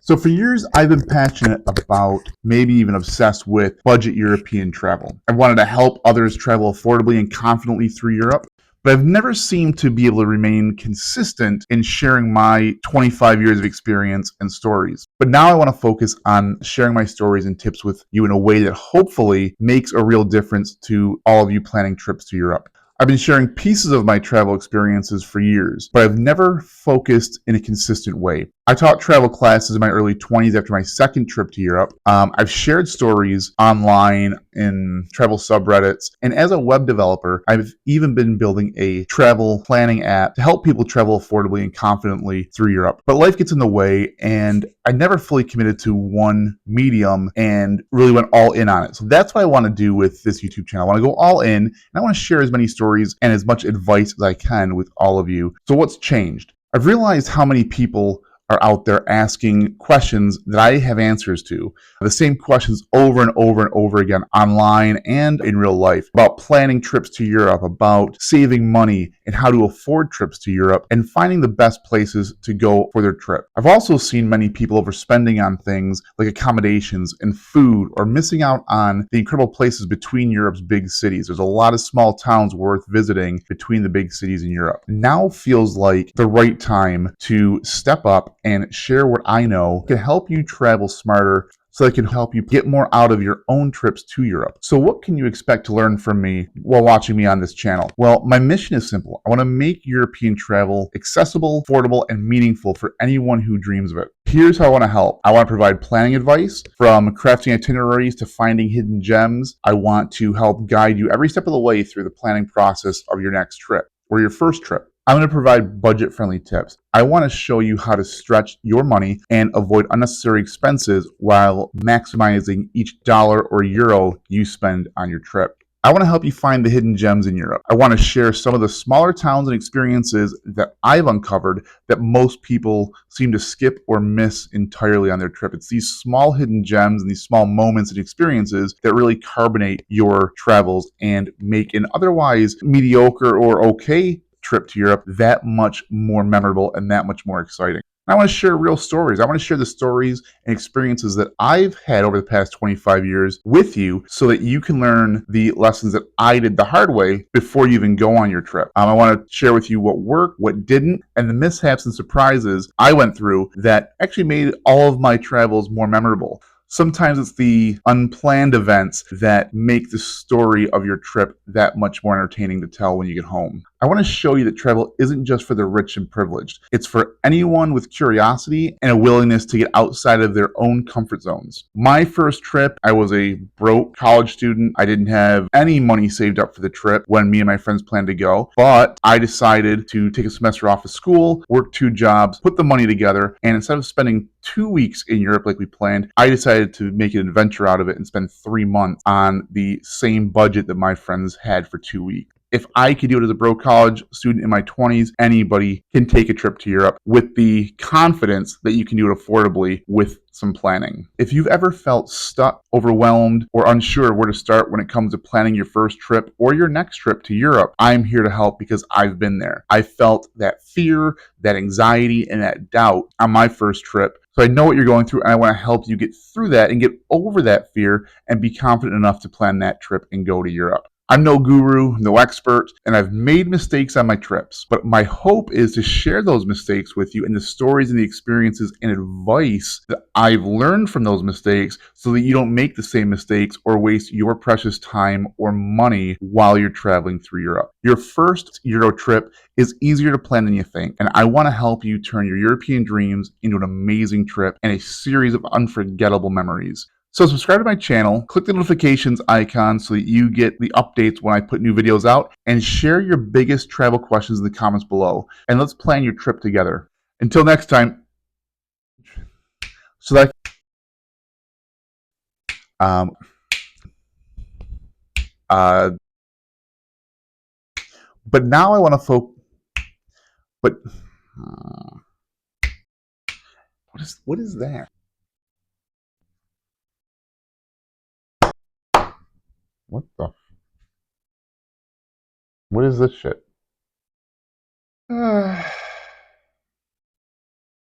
So for years, I've been passionate about, maybe even obsessed with, budget European travel. I wanted to help others travel affordably and confidently through Europe, but I've never seemed to be able to remain consistent in sharing my 25 years of experience and stories. But now I want to focus on sharing my stories and tips with you in a way that hopefully makes a real difference to all of you planning trips to Europe. I've been sharing pieces of my travel experiences for years, but I've never focused in a consistent way. I taught travel classes in my early 20s after my second trip to Europe. I've shared stories online in travel subreddits, and as a web developer, I've even been building a travel planning app to help people travel affordably and confidently through Europe. But life gets in the way, and I never fully committed to one medium and really went all in on it. So that's what I want to do with this YouTube channel. I want to go all in, and I want to share as many stories and as much advice as I can with all of you. So what's changed? I've realized how many people are out there asking questions that I have answers to. The same questions over and over and over again online and in real life about planning trips to Europe, about saving money and how to afford trips to Europe, and finding the best places to go for their trip. I've also seen many people overspending on things like accommodations and food, or missing out on the incredible places between Europe's big cities. There's a lot of small towns worth visiting between the big cities in Europe. Now feels like the right time to step up and share what I know can help you travel smarter, so I can help you get more out of your own trips to Europe. So what can you expect to learn from me while watching me on this channel? Well, my mission is simple. I want to make European travel accessible, affordable, and meaningful for anyone who dreams of it. Here's how I want to help. I want to provide planning advice, from crafting itineraries to finding hidden gems. I want to help guide you every step of the way through the planning process of your next trip or your first trip. I'm going to provide budget-friendly tips. I want to show you how to stretch your money and avoid unnecessary expenses while maximizing each dollar or euro you spend on your trip. I want to help you find the hidden gems in Europe. I want to share some of the smaller towns and experiences that I've uncovered that most people seem to skip or miss entirely on their trip. It's these small hidden gems and these small moments and experiences that really carbonate your travels and make an otherwise mediocre or okay trip to Europe that much more memorable and that much more exciting. I want to share real stories. I want to share the stories and experiences that I've had over the past 25 years with you, so that you can learn the lessons that I did the hard way before you even go on your trip. I want to share with you what worked, what didn't, and the mishaps and surprises I went through that actually made all of my travels more memorable. Sometimes it's the unplanned events that make the story of your trip that much more entertaining to tell when you get home. I want to show you that travel isn't just for the rich and privileged. It's for anyone with curiosity and a willingness to get outside of their own comfort zones. My first trip, I was a broke college student. I didn't have any money saved up for the trip when me and my friends planned to go, but I decided to take a semester off of school, work 2 jobs, put the money together, and instead of spending 2 weeks in Europe like we planned, I decided to make an adventure out of it and spend 3 months on the same budget that my friends had for 2 weeks. If I could do it as a broke college student in my 20s, anybody can take a trip to Europe with the confidence that you can do it affordably with some planning. If you've ever felt stuck, overwhelmed, or unsure of where to start when it comes to planning your first trip or your next trip to Europe, I'm here to help, because I've been there. I felt that fear, that anxiety, and that doubt on my first trip. So I know what you're going through, and I want to help you get through that and get over that fear and be confident enough to plan that trip and go to Europe. I'm no guru, no expert, and I've made mistakes on my trips, but my hope is to share those mistakes with you and the stories and the experiences and advice that I've learned from those mistakes, so that you don't make the same mistakes or waste your precious time or money while you're traveling through Europe. Your first Euro trip is easier to plan than you think, and I want to help you turn your European dreams into an amazing trip and a series of unforgettable memories. So subscribe to my channel, click the notifications icon so that you get the updates when I put new videos out, and share your biggest travel questions in the comments below, and let's plan your trip together. Until next time, so that but now I want to focus. But what is that? What the? What is this shit?